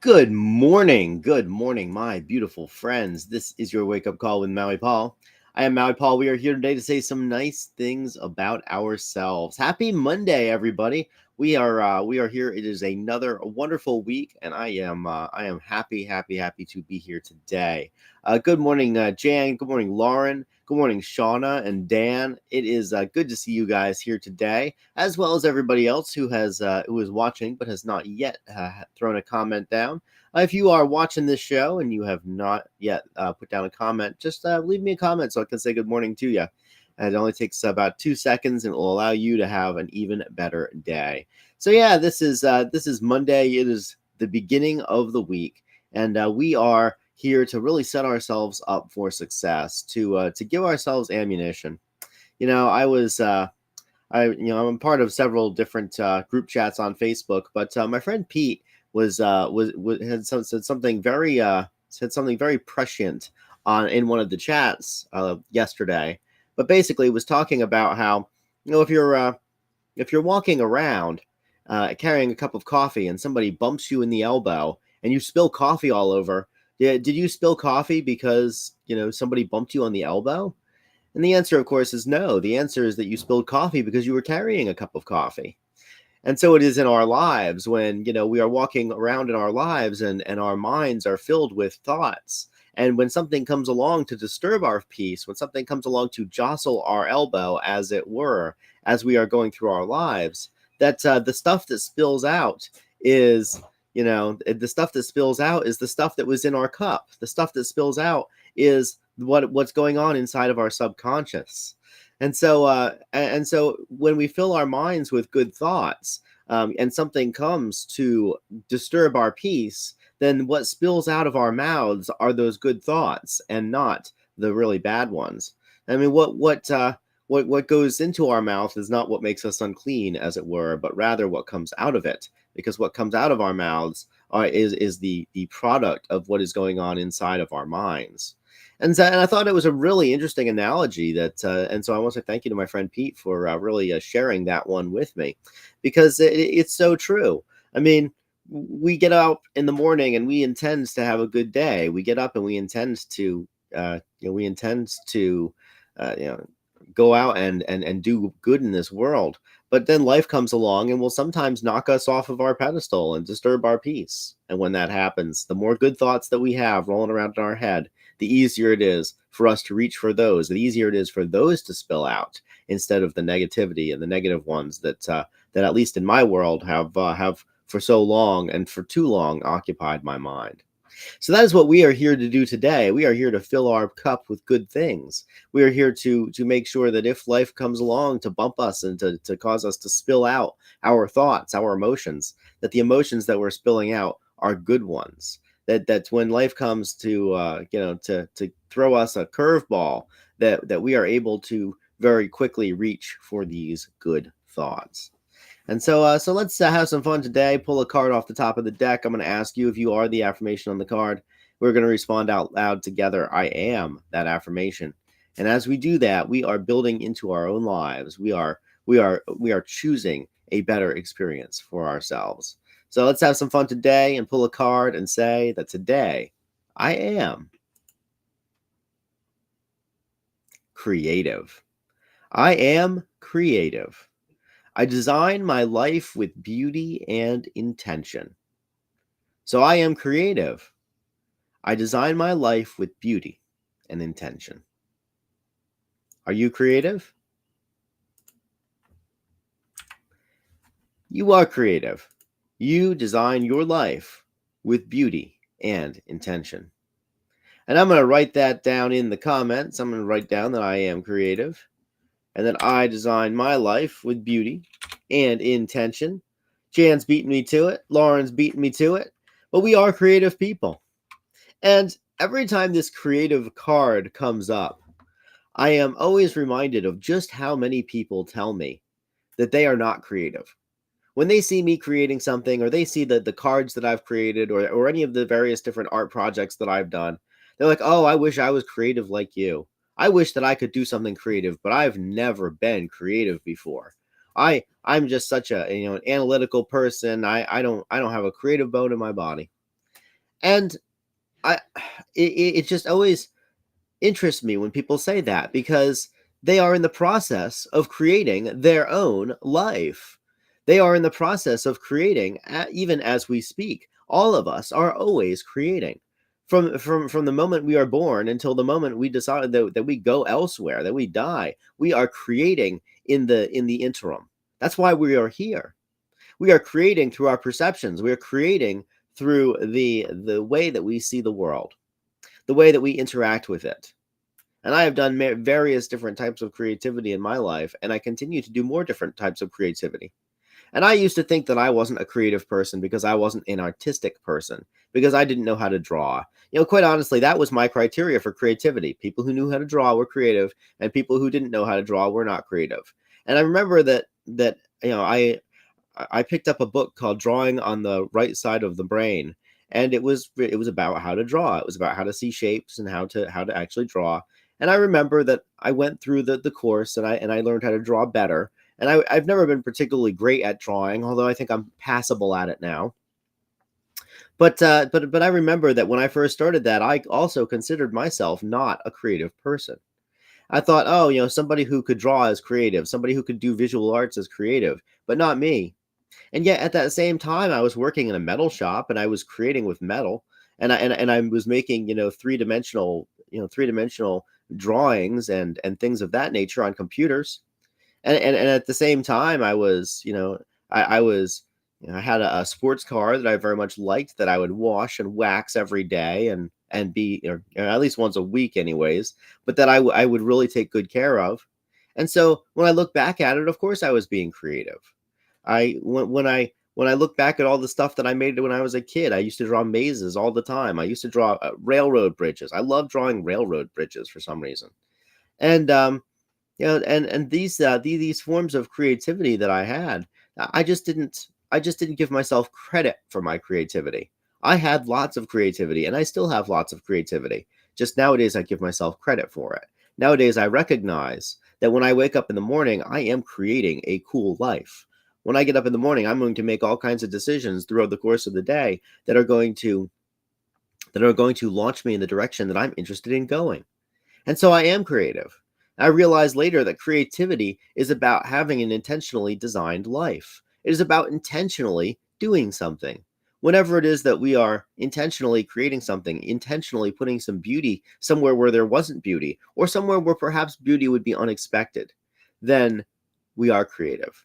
Good morning, my beautiful friends. This is your wake up call with Maui Paul. I am Maui Paul. We are here today to say some nice things about ourselves. Happy Monday, everybody. We are here. It is another wonderful week, and I am happy to be here today. Good morning, Jan. Good morning, Lauren. Good morning, Shauna and Dan. It is good to see you guys here today, as well as everybody else who is watching but has not yet thrown a comment down. If you are watching this show and you have not yet put down a comment, just leave me a comment so I can say good morning to you. And it only takes about 2 seconds, and it will allow you to have an even better day. So yeah, this is Monday. It is the beginning of the week, and we are here to really set ourselves up for success, to give ourselves ammunition. You know, I'm a part of several different group chats on Facebook, but my friend Pete said something very prescient on in one of the chats yesterday. But basically, was talking about how if you're walking around carrying a cup of coffee and somebody bumps you in the elbow and you spill coffee all over, did you spill coffee because somebody bumped you on the elbow? And the answer, of course, is no. The answer is that you spilled coffee because you were carrying a cup of coffee. And so it is in our lives when, we are walking around in our lives and our minds are filled with thoughts. And when something comes along to disturb our peace, when something comes along to jostle our elbow, as it were, as we are going through our lives, that the stuff that spills out is, the stuff that spills out is the stuff that was in our cup. The stuff that spills out is what's going on inside of our subconscious. And so when we fill our minds with good thoughts, and something comes to disturb our peace, then what spills out of our mouths are those good thoughts and not the really bad ones. I mean, what goes into our mouth is not what makes us unclean, as it were, but rather what comes out of it. Because what comes out of our mouths is the product of what is going on inside of our minds. And I thought it was a really interesting analogy and so I want to thank you to my friend Pete for really sharing that one with me, because it's so true. I mean, we get up in the morning and we intend to have a good day. We get up and we intend to, uh, you know, go out and do good in this world. But then life comes along and will sometimes knock us off of our pedestal and disturb our peace. And when that happens, the more good thoughts that we have rolling around in our head, the easier it is for us to reach for those. The easier it is for those to spill out instead of the negativity and the negative ones that at least in my world have for so long and for too long occupied my mind. So that is what we are here to do today. We are here to fill our cup with good things. We are here to make sure that if life comes along to bump us and to cause us to spill out our thoughts, our emotions, that the emotions that we're spilling out are good ones. That's when life comes to to throw us a curveball, that we are able to very quickly reach for these good thoughts. And so let's have some fun today. Pull a card off the top of the deck. I'm going to ask you if you are the affirmation on the card. We're going to respond out loud together. I am that affirmation. And as we do that, we are building into our own lives. We are choosing a better experience for ourselves. So let's have some fun today and pull a card and say that today I am creative. I am creative. I design my life with beauty and intention. So I am creative. I design my life with beauty and intention. Are you creative? You are creative. You design your life with beauty and intention. And I'm going to write that down in the comments. I'm going to write down that I am creative and that I design my life with beauty and intention. Jan's beating me to it. Lauren's beating me to it. But we are creative people. And every time this creative card comes up, I am always reminded of just how many people tell me that they are not creative. When they see me creating something, or they see the cards that I've created, or any of the various different art projects that I've done, they're like, oh, I wish I was creative like you. I wish that I could do something creative, but I've never been creative before. I'm just such an analytical person. I don't have a creative bone in my body. And I it just always interests me when people say that, because they are in the process of creating their own life. They are in the process of creating, even as we speak. All of us are always creating. From the moment we are born until the moment we decide that we go elsewhere, that we die, we are creating in the interim. That's why we are here. We are creating through our perceptions. We are creating through the way that we see the world, the way that we interact with it. And I have done various different types of creativity in my life, and I continue to do more different types of creativity. And I used to think that I wasn't a creative person because I wasn't an artistic person, because I didn't know how to draw. Quite honestly, that was my criteria for creativity. People who knew how to draw were creative, and people who didn't know how to draw were not creative. And I remember that I picked up a book called Drawing on the Right Side of the Brain, and it was about how to draw. It was about how to see shapes and how to actually draw. And I remember that I went through the course, and I learned how to draw better. And I've never been particularly great at drawing, although I think I'm passable at it now. But I remember that when I first started that, I also considered myself not a creative person. I thought, oh, somebody who could draw is creative, somebody who could do visual arts is creative, but not me. And yet at that same time, I was working in a metal shop, and I was creating with metal, and I was making, three dimensional drawings and things of that nature on computers. And at the same time, I had a sports car that I very much liked, that I would wash and wax every day, and be, or at least once a week anyways, but that I would really take good care of. And so when I look back at it, of course I was being creative. When I look back at all the stuff that I made when I was a kid, I used to draw mazes all the time. I used to draw railroad bridges. I love drawing railroad bridges for some reason. And and these forms of creativity that I had, I just didn't give myself credit for my creativity. I had lots of creativity, and I still have lots of creativity. Just nowadays I give myself credit for it. Nowadays I recognize that when I wake up in the morning, I am creating a cool life. When I get up in the morning, I'm going to make all kinds of decisions throughout the course of the day that are going to launch me in the direction that I'm interested in going. And so I am creative. I realized later that creativity is about having an intentionally designed life. It is about intentionally doing something. Whenever it is that we are intentionally creating something, intentionally putting some beauty somewhere where there wasn't beauty, or somewhere where perhaps beauty would be unexpected, then we are creative.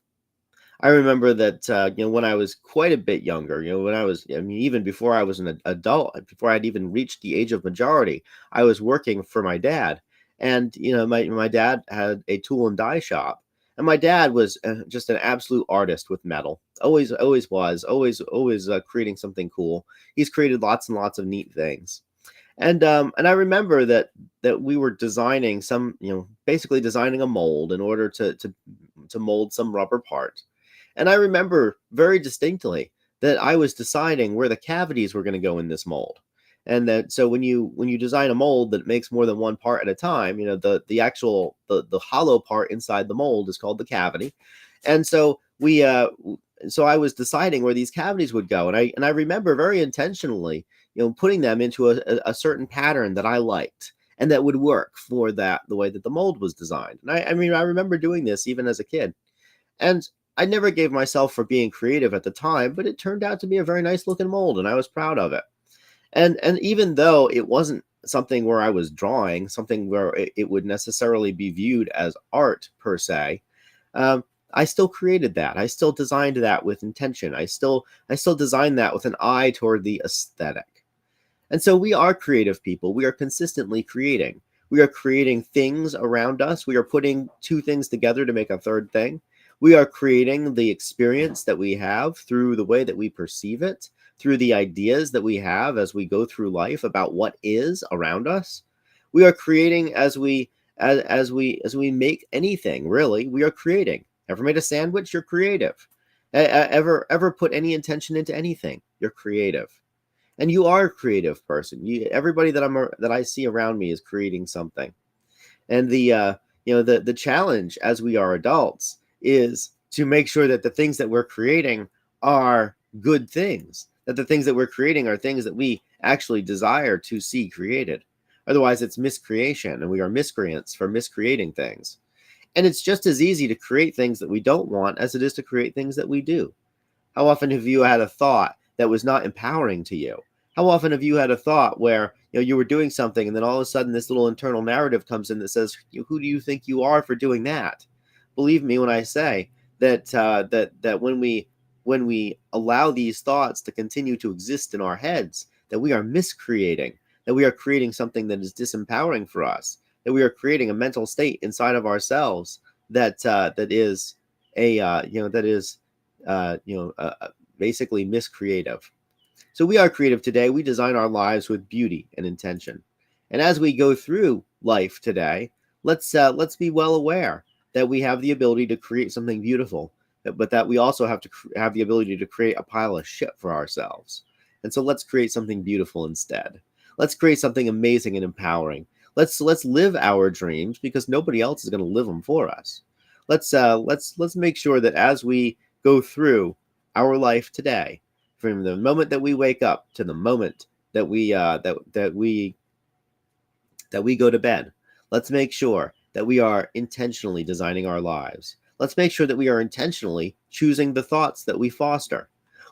I remember that when I was quite a bit younger, when I mean, even before I was an adult, before I'd even reached the age of majority, I was working for my dad, and my dad had a tool and die shop, and my dad was just an absolute artist with metal. Always was, always creating something cool. He's created lots and lots of neat things. And I remember that we were designing basically designing a mold in order to mold some rubber part. And I remember very distinctly that I was deciding where the cavities were going to go in this mold. And that so when you design a mold that makes more than one part at a time, the hollow part inside the mold is called the cavity. And so I was deciding where these cavities would go, and I remember very intentionally, putting them into a certain pattern that I liked and that would work for the way that the mold was designed. And I mean, I remember doing this even as a kid. And I never gave myself for being creative at the time, but it turned out to be a very nice looking mold, and I was proud of it. And even though it wasn't something where I was drawing, something where it would necessarily be viewed as art per se, I still created that. I still designed that with intention. I still designed that with an eye toward the aesthetic. And so we are creative people. We are consistently creating. We are creating things around us. We are putting two things together to make a third thing. We are creating the experience that we have through the way that we perceive it, through the ideas that we have as we go through life about what is around us. We are creating as we make anything, really. We are creating. Ever made a sandwich? You're creative. Ever put any intention into anything? You're creative. And you are a creative person. Everybody that I see around me is creating something. And the challenge as we are adults is to make sure that the things that we're creating are good things. That the things that we're creating are things that we actually desire to see created. Otherwise, it's miscreation, and we are miscreants for miscreating things. And it's just as easy to create things that we don't want as it is to create things that we do. How often have you had a thought that was not empowering to you? How often have you had a thought where you were doing something and then all of a sudden this little internal narrative comes in that says, "Who do you think you are for doing that?" Believe me when I say that when we allow these thoughts to continue to exist in our heads, that we are miscreating, that we are creating something that is disempowering for us, that we are creating a mental state inside of ourselves that is a that is basically miscreative. So we are creative today. We design our lives with beauty and intention. And as we go through life today, let's be well aware that we have the ability to create something beautiful, but that we also have to have the ability to create a pile of shit for ourselves. And so let's create something beautiful instead. Let's create something amazing and empowering. Let's live our dreams because nobody else is going to live them for us. Let's make sure that as we go through our life today, from the moment that we wake up to the moment that we go to bed, let's make sure that we are intentionally designing our lives. Let's make sure that we are intentionally choosing the thoughts that we foster.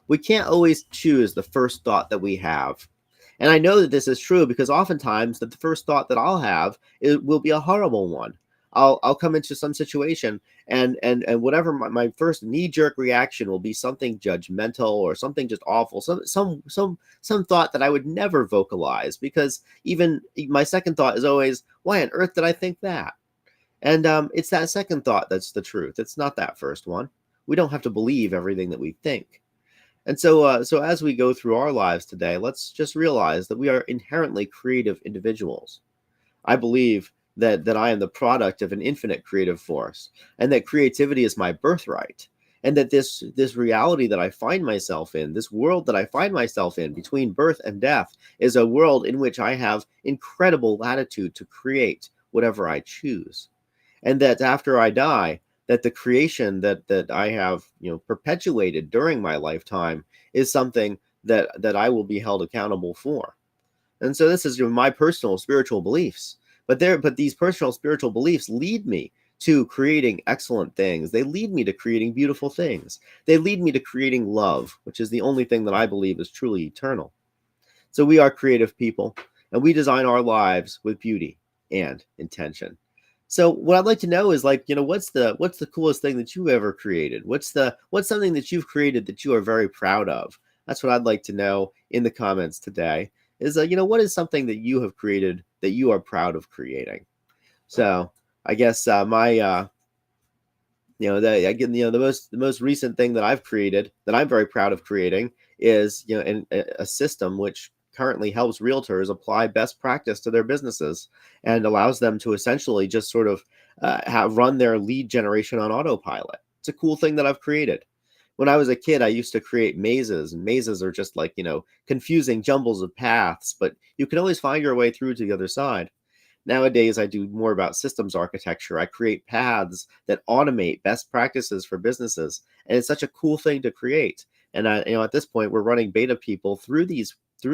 We can't always choose the first thought that we have. And I know that this is true because oftentimes that the first thought that I'll have will be a horrible one. I'll come into some situation and whatever my first knee-jerk reaction will be something judgmental or something just awful, some thought that I would never vocalize, because even my second thought is always, why on earth did I think that? And it's that second thought that's the truth. It's not that first one. We don't have to believe everything that we think. And so as we go through our lives today, let's just realize that we are inherently creative individuals. I believe that I am the product of an infinite creative force, and that creativity is my birthright, and that this reality that I find myself in, this world that I find myself in between birth and death, is a world in which I have incredible latitude to create whatever I choose. And that after I die, that the creation that I have perpetuated during my lifetime is something that I will be held accountable for. And so this is my personal spiritual beliefs. But these personal spiritual beliefs lead me to creating excellent things. They lead me to creating beautiful things. They lead me to creating love, which is the only thing that I believe is truly eternal. So we are creative people, and we design our lives with beauty and intention. So what I'd like to know is, like, what's the coolest thing that you've ever created? What's something that you've created that you are very proud of? That's what I'd like to know in the comments today. Is what is something that you have created that you are proud of creating? So I guess my the most recent thing that I've created that I'm very proud of creating is a system which currently helps realtors apply best practice to their businesses and allows them to essentially just sort of run their lead generation on autopilot. It's a cool thing that I've created. When I was a kid, I used to create mazes, and mazes are just like, confusing jumbles of paths, but you can always find your way through to the other side. Nowadays, I do more about systems architecture. I create paths that automate best practices for businesses, and it's such a cool thing to create. And at this point, we're running beta people through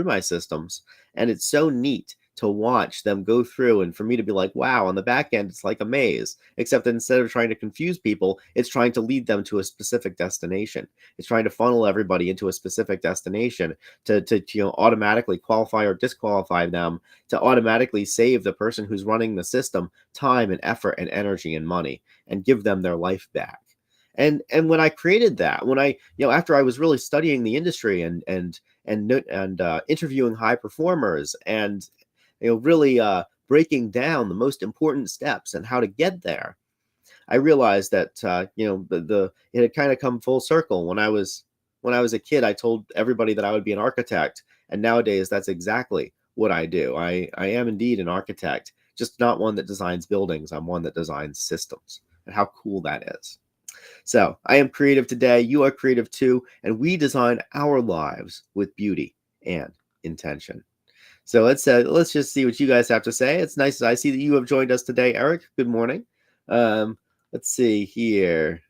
my systems, and it's so neat to watch them go through, and for me to be like, wow, on the back end, it's like a maze, except that instead of trying to confuse people, it's trying to lead them to a specific destination. It's trying to funnel everybody into a specific destination to automatically qualify or disqualify them, to automatically save the person who's running the system time and effort and energy and money, and give them their life back. And when I created that, when I after I was really studying the industry and interviewing high performers and really breaking down the most important steps and how to get there, I realized that it had kind of come full circle. When I was a kid, I told everybody that I would be an architect, and nowadays that's exactly what I do. I am indeed an architect, just not one that designs buildings. I'm one that designs systems, and how cool that is. So I am creative today. You are creative too, and we design our lives with beauty and intention. So let's just see what you guys have to say. It's nice. I see that you have joined us today, Eric. Good morning. Um, let's see here.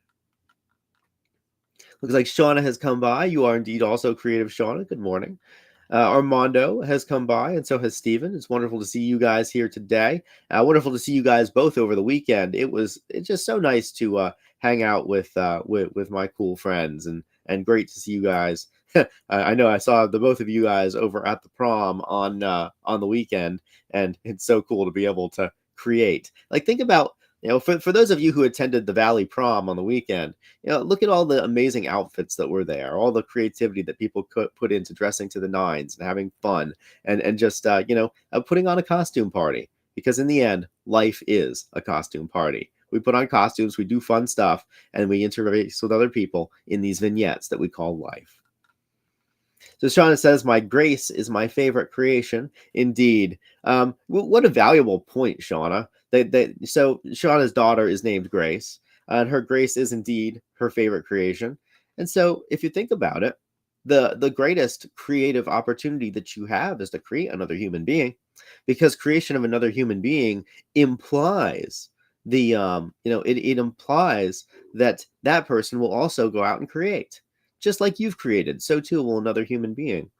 Looks like Shauna has come by. You are indeed also creative, Shauna. Good morning. Armando has come by, and so has Steven. It's wonderful to see you guys here today. Wonderful to see you guys both over the weekend. It's just so nice to hang out with my cool friends, and great to see you guys. I know I saw the both of you guys over at the prom on the weekend, and it's so cool to be able to create. Like, think about, for those of you who attended the Valley Prom on the weekend, look at all the amazing outfits that were there, all the creativity that people could put into dressing to the nines and having fun, and just putting on a costume party. Because in the end, life is a costume party. We put on costumes, we do fun stuff, and we interface with other people in these vignettes that we call life. So Shauna says, my grace is my favorite creation. Indeed. What a valuable point, Shauna. So Shauna's daughter is named Grace, and her grace is indeed her favorite creation. And so if you think about it, the greatest creative opportunity that you have is to create another human being, because creation of another human being implies it implies that that person will also go out and create. Just like you've created, so too will another human being.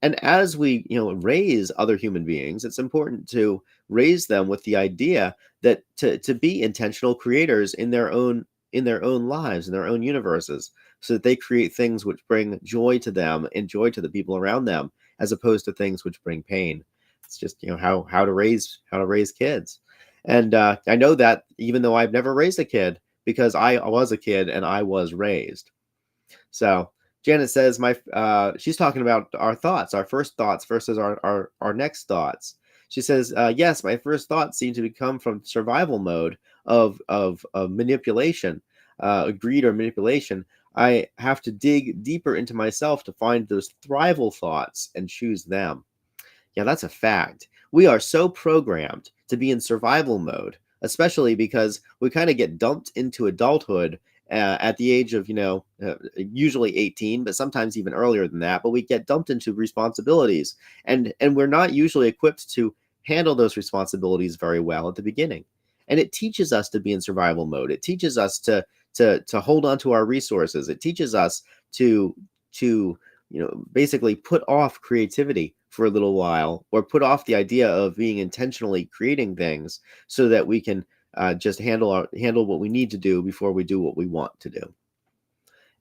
And as we, raise other human beings, it's important to raise them with the idea that to be intentional creators in their own lives, in their own universes, so that they create things which bring joy to them and joy to the people around them, as opposed to things which bring pain. It's just how to raise kids. And I know that, even though I've never raised a kid, because I was a kid and I was raised. So Janet says, she's talking about our thoughts, our first thoughts versus our next thoughts. She says, yes, my first thoughts seem to come from survival mode of manipulation, greed or manipulation. I have to dig deeper into myself to find those thrival thoughts and choose them. Yeah, that's a fact. We are so programmed to be in survival mode, especially because we kind of get dumped into adulthood at the age of, usually 18, but sometimes even earlier than that. But we get dumped into responsibilities, and we're not usually equipped to handle those responsibilities very well at the beginning. And it teaches us to be in survival mode. It teaches us to hold on to our resources. It teaches us to basically put off creativity for a little while, or put off the idea of being intentionally creating things, so that we can just handle what we need to do before we do what we want to do.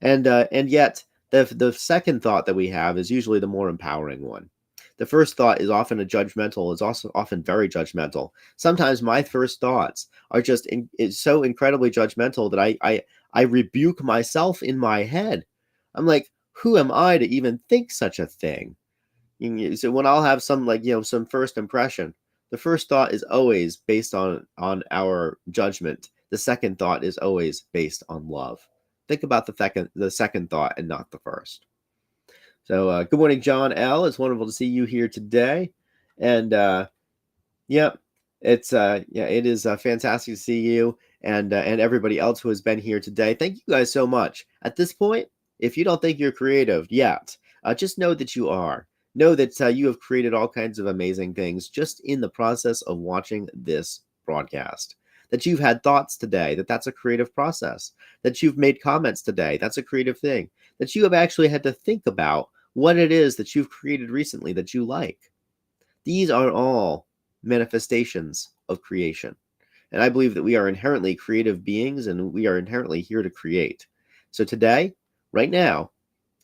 And yet the second thought that we have is usually the more empowering one. The first thought is often also often very judgmental. Sometimes my first thoughts are just so incredibly judgmental that I rebuke myself in my head. I'm like, who am I to even think such a thing? So when I'll have some some first impression, the first thought is always based on our judgment. The second thought is always based on love. Think about the second thought and not the first. So good morning, John L. It's wonderful to see you here today. And it is fantastic to see you and everybody else who has been here today. Thank you guys so much. At this point, if you don't think you're creative yet, just know that you are. Know that you have created all kinds of amazing things just in the process of watching this broadcast. That you've had thoughts today, that's a creative process. That you've made comments today, that's a creative thing. That you have actually had to think about what it is that you've created recently that you like. These are all manifestations of creation. And I believe that we are inherently creative beings, and we are inherently here to create. So today, right now,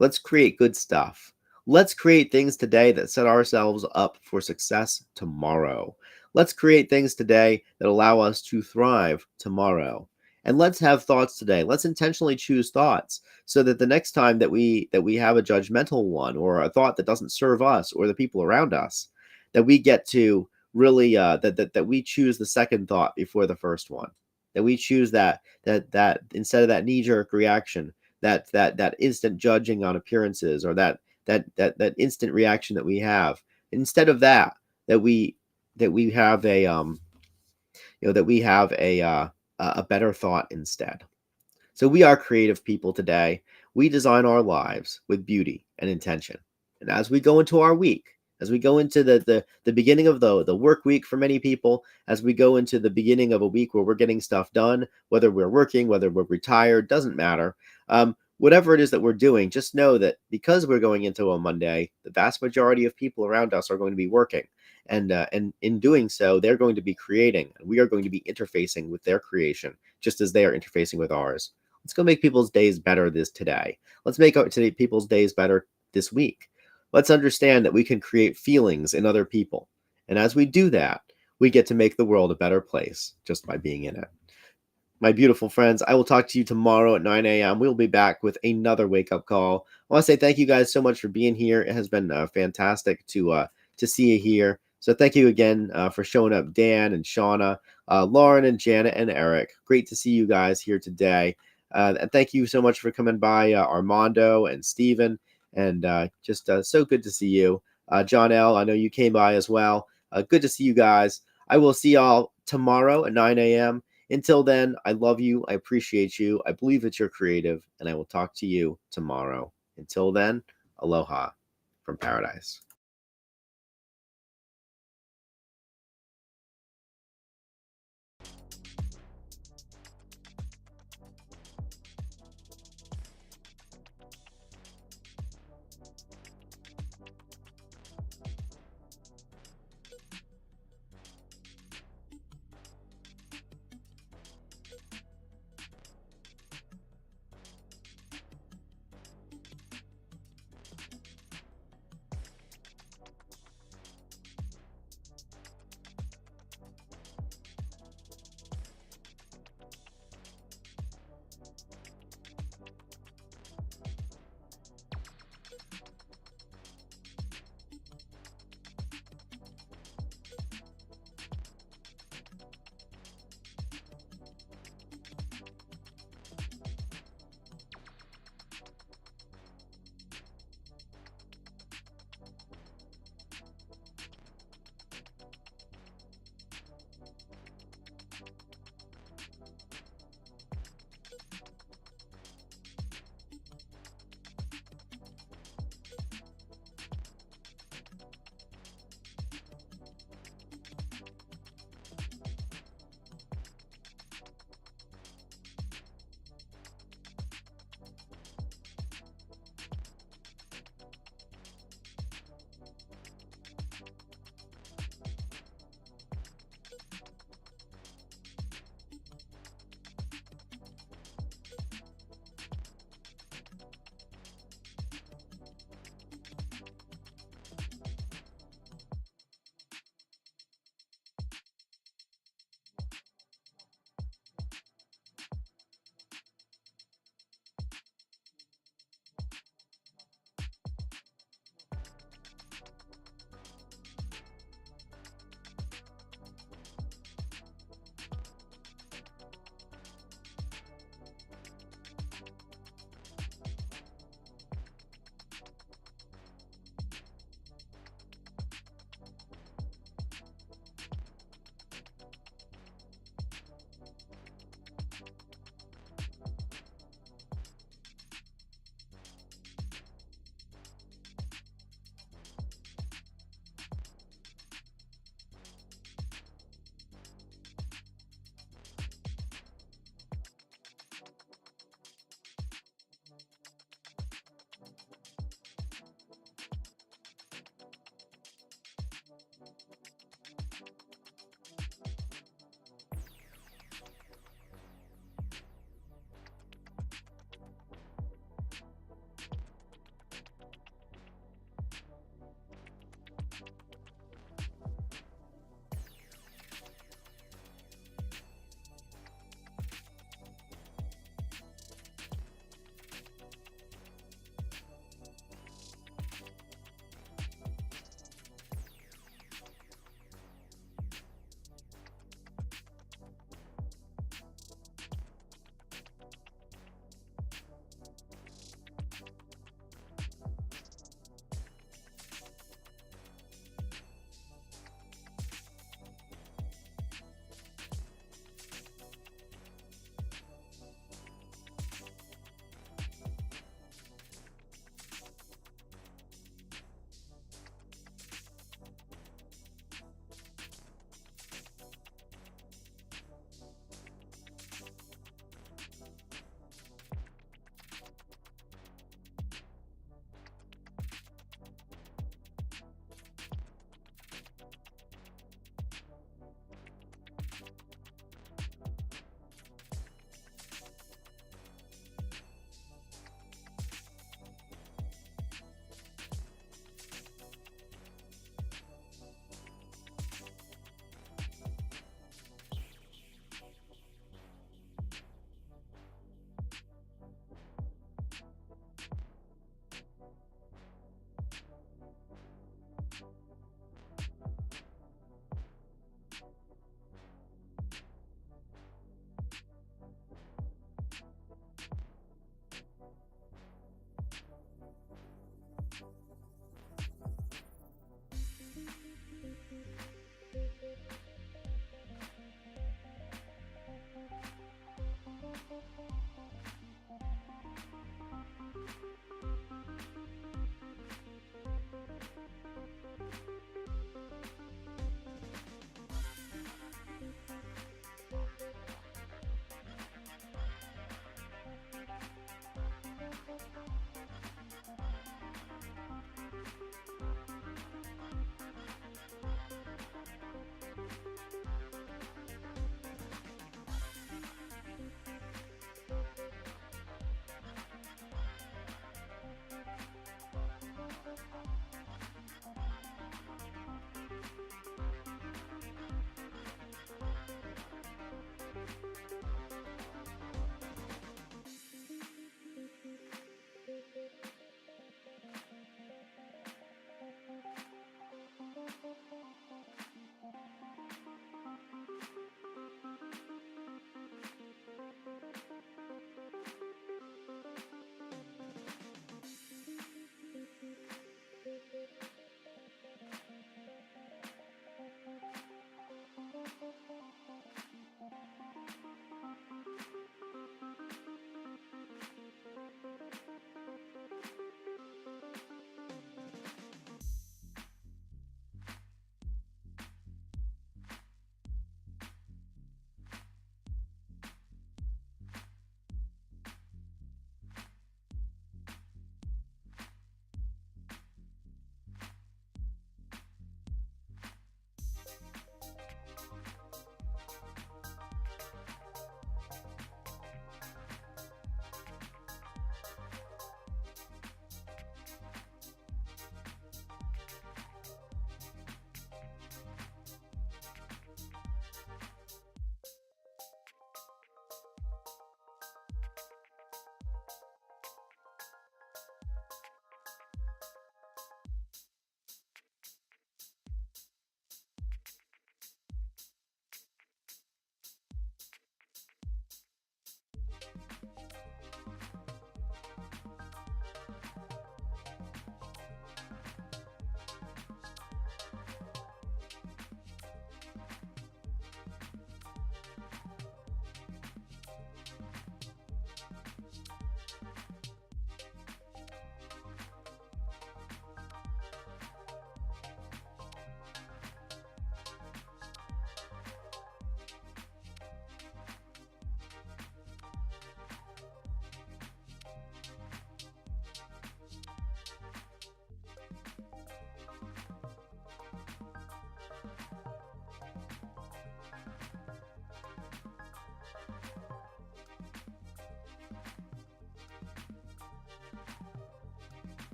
let's create good stuff. Let's create things today that set ourselves up for success tomorrow. Let's create things today that allow us to thrive tomorrow. And let's have thoughts today. Let's intentionally choose thoughts, so that the next time that we have a judgmental one, or a thought that doesn't serve us or the people around us, that we get to really that we choose the second thought before the first one. That we choose that instead of that knee-jerk reaction, that instant judging on appearances, or that instant reaction that we have. Instead of that we have a better thought instead. So we are creative people today. We design our lives with beauty and intention. And as we go into our week, as we go into the beginning of the work week for many people, as we go into the beginning of a week where we're getting stuff done, whether we're working, whether we're retired, doesn't matter. whatever it is that we're doing, just know that because we're going into a Monday, the vast majority of people around us are going to be working. And in doing so, they're going to be creating, and we are going to be interfacing with their creation, just as they are interfacing with ours. Let's go make people's days better this today. Let's make today people's days better this week. Let's understand that we can create feelings in other people. And as we do that, we get to make the world a better place just by being in it. My beautiful friends, I will talk to you tomorrow at 9 a.m. We'll be back with another wake-up call. I want to say thank you guys so much for being here. It has been fantastic to see you here. So thank you again for showing up, Dan and Shauna, Lauren and Janet and Eric. Great to see you guys here today. And thank you so much for coming by, Armando and Steven. And just so good to see you. John L., I know you came by as well. Good to see you guys. I will see y'all tomorrow at 9 a.m. Until then, I love you. I appreciate you. I believe that you're creative, and I will talk to you tomorrow. Until then, aloha from paradise.